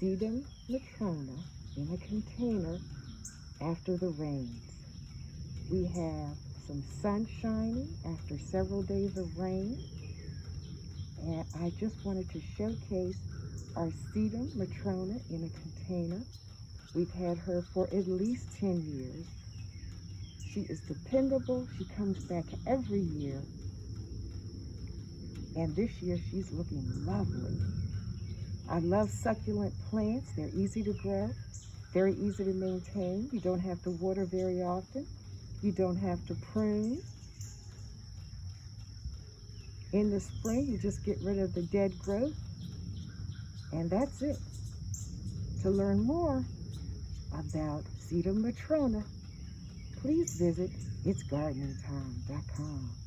Sedum Matrona in a container after the rains. We have some sun shining after several days of rain. And I just wanted to showcase our Sedum Matrona in a container. We've had her for at least 10 years. She is dependable. She comes back every year. And this year she's looking lovely. I love succulent plants. They're easy to grow, very easy to maintain. You don't have to water very often. You don't have to prune. In the spring, you just get rid of the dead growth, and that's it. To learn more about Sedum Matrona, please visit itsgardeningtime.com.